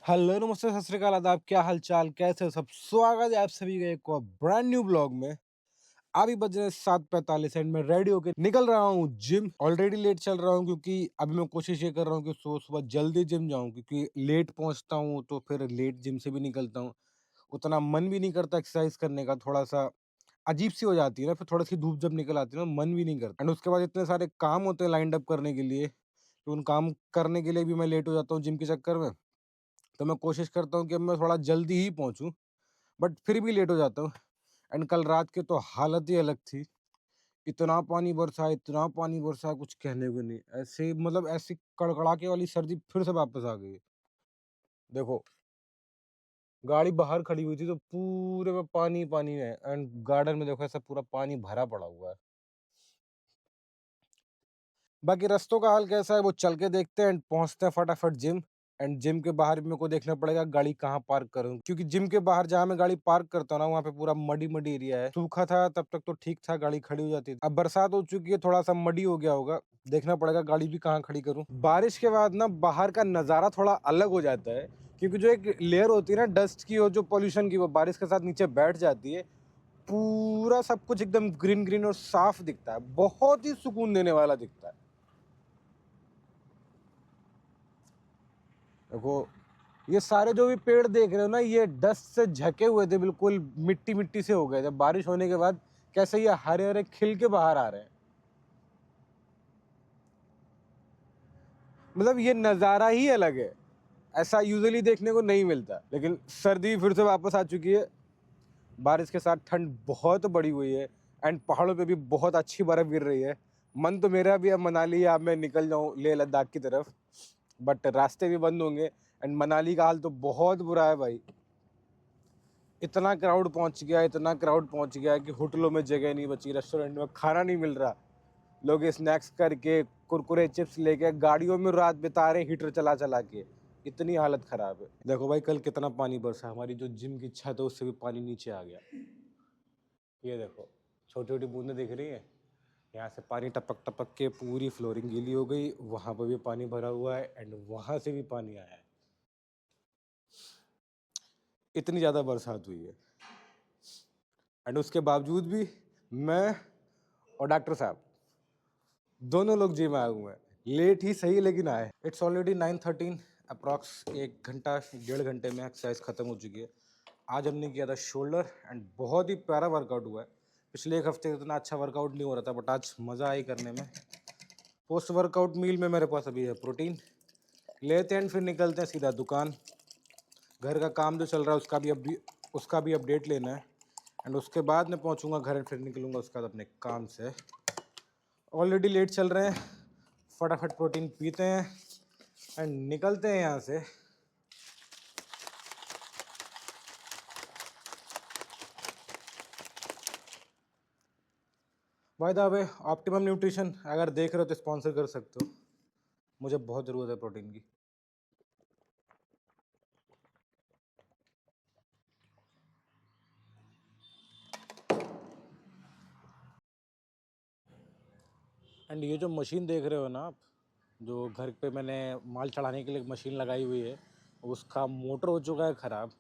Hello, नमस्ते, सत श्री अकाल, आदाब, क्या हाल-चाल, कैसे हो सब? स्वागत है आप सभी का एक और ब्रांड न्यू ब्लॉग में। अभी बज रहे हैं 7:45 एंड मैं रेडी होके निकल रहा हूँ जिम। ऑलरेडी लेट चल रहा हूँ क्योंकि अभी मैं कोशिश ये कर रहा हूँ कि सुबह-सुबह जल्दी जिम जाऊँ क्योंकि लेट पहुँचता हूँ तो फिर लेट जिम से भी निकलता हूँ। उतना मन भी नहीं करता एक्सरसाइज करने का, थोड़ा-सा अजीब-सी हो जाती है ना, फिर थोड़ी-सी धूप जब निकल आती है ना, मन भी नहीं करता एंड उसके बाद इतने सारे काम होते हैं लाइन्ड अप करने के लिए, तो उन काम करने के लिए भी मैं लेट हो जाता हूँ जिम के चक्कर में। तो मैं कोशिश करता हूँ कि अब मैं थोड़ा जल्दी ही पहुँचूँ, बट फिर भी लेट हो जाता हूँ एंड कल रात की तो हालत ही अलग थी। इतना पानी बरसा है कुछ कहने को नहीं। ऐसे मतलब ऐसी कड़कड़ाके वाली सर्दी फिर से वापस आ गई है। देखो, गाड़ी बाहर खड़ी हुई थी तो पूरे में पानी ही पानी है एंड गार्डन में देखो ऐसा पूरा पानी भरा पड़ा हुआ है। बाकी रास्तों का हाल कैसा है वो चल के देखते हैं एंड पहुंचते हैं फटाफट जिम। एंड जिम के बाहर भी मेरे को देखना पड़ेगा गाड़ी कहाँ पार्क करूँ क्योंकि जिम के बाहर जहाँ मैं गाड़ी पार्क करता हूँ ना वहाँ पे पूरा मडी मडी एरिया है। सूखा था तब तक तो ठीक था, गाड़ी खड़ी हो जाती थी। अब बरसात हो चुकी है, थोड़ा सा मडी हो गया होगा, देखना पड़ेगा गाड़ी भी कहाँ खड़ी करूँ। बारिश के बाद ना बाहर का नजारा थोड़ा अलग हो जाता है क्योंकि जो एक लेयर होती है ना डस्ट की और जो पॉल्यूशन की, वो बारिश के साथ नीचे बैठ जाती है। पूरा सब कुछ एकदम ग्रीन ग्रीन और साफ दिखता है, बहुत ही सुकून देने वाला दिखता है। देखो, ये सारे जो भी पेड़ देख रहे हो ना, ये डस्ट से झके हुए थे, बिल्कुल मिट्टी मिट्टी से हो गए थे। बारिश होने के बाद कैसे ये हरे हरे खिल के बाहर आ रहे हैं। मतलब ये नज़ारा ही अलग है, ऐसा यूजुअली देखने को नहीं मिलता। लेकिन सर्दी फिर से वापस आ चुकी है, बारिश के साथ ठंड बहुत बढ़ी हुई है एंड पहाड़ों पे भी बहुत अच्छी बर्फ़ गिर रही है। मन तो मेरा भी अब मनाली या अब मैं निकल जाऊँ लेह लद्दाख की तरफ, बट रास्ते भी बंद होंगे एंड मनाली का हाल तो बहुत बुरा है भाई। इतना क्राउड पहुंच गया कि होटलों में जगह नहीं बची, रेस्टोरेंट में खाना नहीं मिल रहा। लोग स्नैक्स करके, कुरकुरे चिप्स लेके गाड़ियों में रात बिता रहे हीटर चला चला के। इतनी हालत खराब है। देखो भाई, कल कितना पानी बरसा, हमारी जो जिम की छत है उससे भी पानी नीचे आ गया। ये देखो, छोटी छोटी बूंदें दिख रही है, यहाँ से पानी टपक टपक के पूरी फ्लोरिंग गीली हो गई। वहां पर भी पानी भरा हुआ है एंड वहां से भी पानी आया है। इतनी ज्यादा बरसात हुई है एंड उसके बावजूद भी मैं और डॉक्टर साहब दोनों लोग जिम आए हुए हैं। लेट ही सही लेकिन आए। इट्स ऑलरेडी 9:13, अप्रॉक्स 1 घंटा 1.5 घंटे में एक्सरसाइज खत्म हो चुकी है। आज हमने किया था शोल्डर एंड बहुत ही प्यारा वर्कआउट हुआ है। पिछले एक हफ्ते इतना अच्छा वर्कआउट नहीं हो रहा था बट आज मज़ा आई करने में। पोस्ट वर्कआउट मील में मेरे पास अभी है प्रोटीन, लेते हैं and फिर निकलते हैं सीधा दुकान। घर का काम जो चल रहा है उसका भी अपडेट लेना है एंड उसके बाद मैं पहुंचूंगा घर एंड फिर निकलूंगा उसके बाद अपने काम से। ऑलरेडी लेट चल रहे हैं, फटाफट प्रोटीन पीते हैं एंड निकलते हैं यहाँ से। By the way, optimum nutrition अगर देख रहे हो तो स्पॉन्सर कर सकते हो, मुझे बहुत ज़रूरत है प्रोटीन की। एंड ये जो मशीन देख रहे हो ना आप, जो घर पे मैंने माल चढ़ाने के लिए मशीन लगाई हुई है, उसका मोटर हो चुका है ख़राब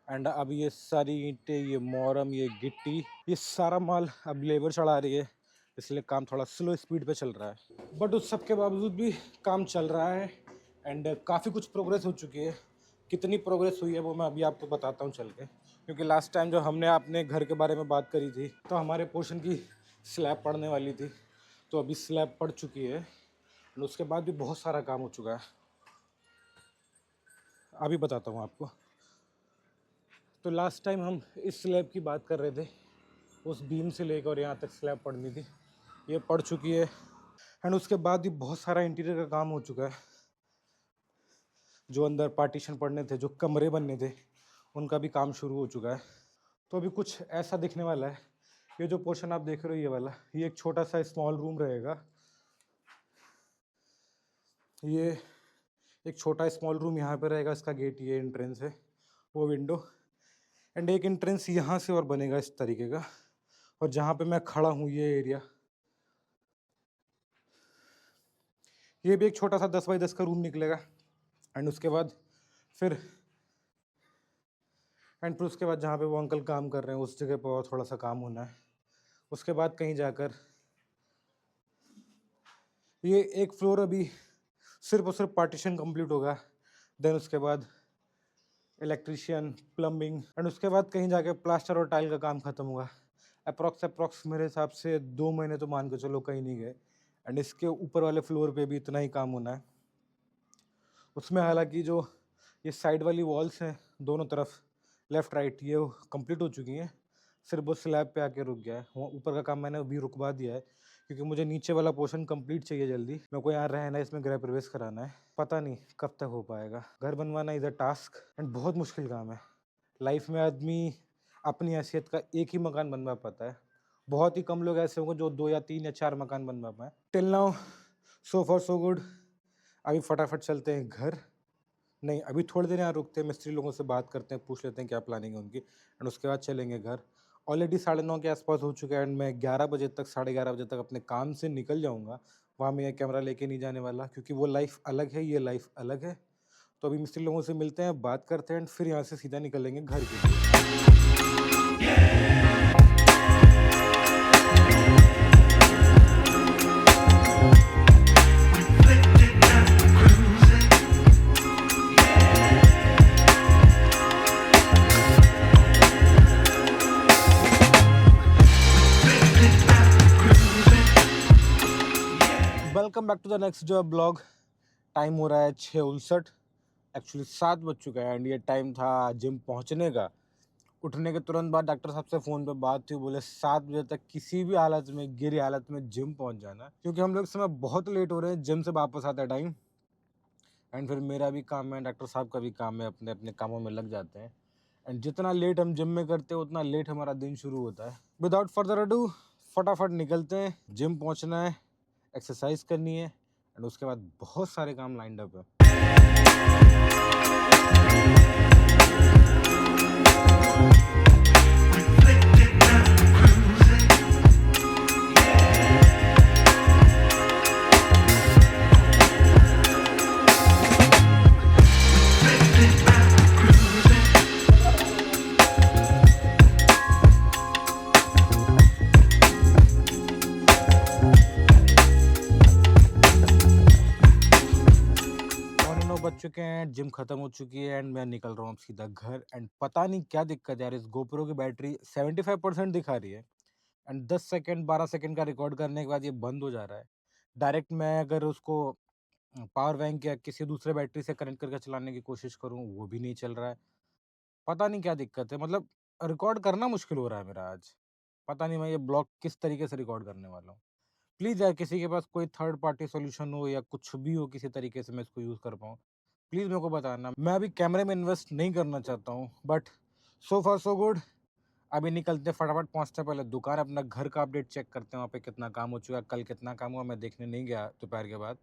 एंड अब ये सारी ईंटें, ये मोरम, ये गिट्टी, ये सारा माल अब लेबर चढ़ा रही है, इसलिए काम थोड़ा स्लो स्पीड पे चल रहा है। बट उस सब के बावजूद भी काम चल रहा है एंड काफ़ी कुछ प्रोग्रेस हो चुकी है। कितनी प्रोग्रेस हुई है वो मैं अभी आपको बताता हूँ चल के, क्योंकि लास्ट टाइम जो हमने अपने घर के बारे में बात करी थी तो हमारे पोर्शन की स्लैब पड़ने वाली थी, तो अभी स्लैब पड़ चुकी है और उसके बाद भी बहुत सारा काम हो चुका है। अभी बताता हूँ आपको। तो लास्ट टाइम हम इस स्लैब की बात कर रहे थे, उस बीम से लेकर और यहाँ तक स्लैब पड़नी थी, ये पड़ चुकी है एंड उसके बाद भी बहुत सारा इंटीरियर का काम हो चुका है। जो अंदर पार्टीशन पड़ने थे, जो कमरे बनने थे, उनका भी काम शुरू हो चुका है। तो अभी कुछ ऐसा दिखने वाला है। ये जो पोर्शन आप देख रहे हो ये वाला, ये एक छोटा सा स्मॉल रूम रहेगा। ये एक छोटा स्मॉल रूम यहाँ पे रहेगा, इसका गेट ये एंट्रेंस है, वो विंडो एंड एक एंट्रेंस यहाँ से और बनेगा इस तरीके का। और जहाँ पे मैं खड़ा हूँ ये एरिया, ये भी एक छोटा सा 10 बाई 10 का रूम निकलेगा एंड उसके बाद फिर एंड फिर उसके बाद जहाँ पे वो अंकल काम कर रहे हैं उस जगह पर और थोड़ा सा काम होना है। उसके बाद कहीं जाकर ये एक फ्लोर अभी सिर्फ और सिर्फ पार्टीशन कंप्लीट होगा। देन उसके बाद इलेक्ट्रिशियन, प्लम्बिंग एंड उसके बाद कहीं जाके प्लास्टर और टाइल का काम खत्म हुआ। अप्रॉक्स मेरे हिसाब से 2 महीने तो मान के चलो कहीं नहीं गए। एंड इसके ऊपर वाले फ्लोर पे भी इतना ही काम होना है। उसमें हालांकि जो ये साइड वाली वॉल्स हैं दोनों तरफ लेफ़्ट राइट ये कंप्लीट हो चुकी हैं। सिर्फ वो स्लैब पे आके रुक गया है। वो ऊपर का काम मैंने अभी रुकवा दिया है क्योंकि मुझे नीचे वाला पोर्शन कंप्लीट चाहिए जल्दी। मेरे को यहाँ रहना है, इसमें गृह प्रवेश कराना है। पता नहीं कब तक हो पाएगा। घर बनवाना इज़ अ टास्क एंड बहुत मुश्किल काम है। लाइफ में आदमी अपनी हैसियत का एक ही मकान बनवा पाता है। बहुत ही कम लोग ऐसे होंगे जो 2 या 3 या 4 मकान बनवा पाए। Till now so for so good. अभी फटाफट चलते हैं घर। नहीं, अभी थोड़ी देर यहाँ रुकते हैं, मिस्त्री लोगों से बात करते हैं, पूछ लेते हैं क्या प्लानिंग है उनकी एंड उसके बाद चलेंगे घर। ऑलरेडी 9:30 के आसपास हो चुका है एंड मैं 11 बजे तक 11:30 बजे तक अपने काम से निकल जाऊँगा। वहाँ मैं ये कैमरा लेके नहीं जाने वाला क्योंकि वो लाइफ अलग है, ये लाइफ अलग है। तो अभी मिस्त्री लोगों से मिलते हैं, बात करते हैं एंड फिर यहाँ से सीधा निकलेंगे घर के लिए। Welcome back to the next जो ब्लॉग। टाइम हो रहा है 6:59। एक्चुअली 7 बज चुका है एंड ये टाइम था जिम पहुंचने का। उठने के तुरंत बाद डॉक्टर साहब से फ़ोन पे बात हुई, बोले 7 बजे तक किसी भी हालत में, गिरी हालत में जिम पहुंच जाना क्योंकि हम लोग इस समय बहुत लेट हो रहे हैं जिम से वापस आता टाइम। एंड फिर मेरा भी काम है, डॉक्टर साहब का भी काम है, अपने अपने कामों में लग जाते हैं। एंड जितना लेट हम जिम में करते हैं उतना लेट हमारा दिन शुरू होता है। विदाउट फर्दर अडू फटाफट निकलते हैं। जिम पहुंचना है, एक्सरसाइज करनी है एंड उसके बाद बहुत सारे काम लाइंड अप है। बज चुके हैं, जिम खत्म हो चुकी है एंड मैं निकल रहा हूँ सीधा घर। एंड पता नहीं क्या दिक्कत है यार, इस गोप्रो की बैटरी 75% दिखा रही है एंड 10 सेकंड 12 सेकंड का रिकॉर्ड करने के बाद ये बंद हो जा रहा है। डायरेक्ट मैं अगर उसको पावर बैंक या किसी दूसरे बैटरी से कनेक्ट करके चलाने की कोशिश करूँ वो भी नहीं चल रहा है। पता नहीं क्या दिक्कत है, मतलब रिकॉर्ड करना मुश्किल हो रहा है मेरा आज। पता नहीं मैं ये ब्लॉग किस तरीके से रिकॉर्ड करने वाला हूँ। प्लीज़ यार किसी के पास कोई थर्ड पार्टी सॉल्यूशन हो या कुछ भी हो, किसी तरीके से मैं इसको यूज़ कर पाऊँ, प्लीज़ मेरे को बताना। मैं अभी कैमरे में इन्वेस्ट नहीं करना चाहता हूँ but so far so good. अभी निकलते फटाफट, पहुँचते पहले दुकान, अपना घर का अपडेट चेक करते हैं, वहाँ पे कितना काम हो चुका है, कल कितना काम हुआ मैं देखने नहीं गया दोपहर के बाद।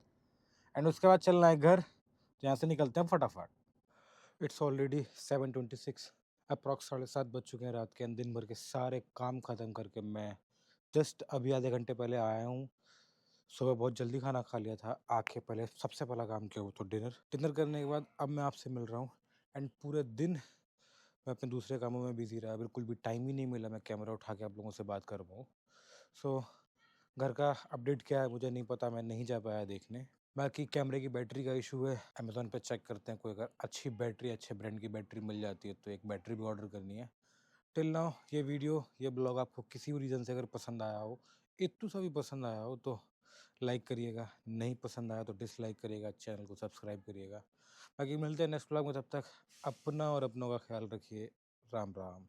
एंड उसके बाद चलना है घर, तो यहाँ से निकलते हैं फटाफट। It's already 7:26। अप्रॉक्स 7:30 बज चुके हैं रात के एंड दिन भर के सारे काम ख़त्म करके मैं जस्ट अभी आधे घंटे पहले आया हूँ। सुबह बहुत जल्दी खाना खा लिया था, आके पहले सबसे पहला काम किया वो तो डिनर करने के बाद अब मैं आपसे मिल रहा हूँ। एंड पूरे दिन मैं अपने दूसरे कामों में बिजी रहा, बिल्कुल भी टाइम ही नहीं मिला मैं कैमरा उठा के आप लोगों से बात कर पाऊँ। सो घर का अपडेट क्या है मुझे नहीं पता, मैं नहीं जा पाया देखने। बाकी कैमरे की बैटरी का इशू है, अमेज़ोन पे चेक करते हैं, कोई अगर अच्छी बैटरी, अच्छे ब्रांड की बैटरी मिल जाती है तो एक बैटरी भी ऑर्डर करनी है। टिल नाउ ये वीडियो, ये ब्लॉग आपको किसी भी रीज़न से अगर पसंद आया हो, इतू सा भी पसंद आया हो तो लाइक करिएगा, नहीं पसंद आया तो डिसलाइक करिएगा, चैनल को सब्सक्राइब करिएगा। बाकी मिलते हैं नेक्स्ट ब्लॉग में, तब तक अपना और अपनों का ख्याल रखिए। राम राम।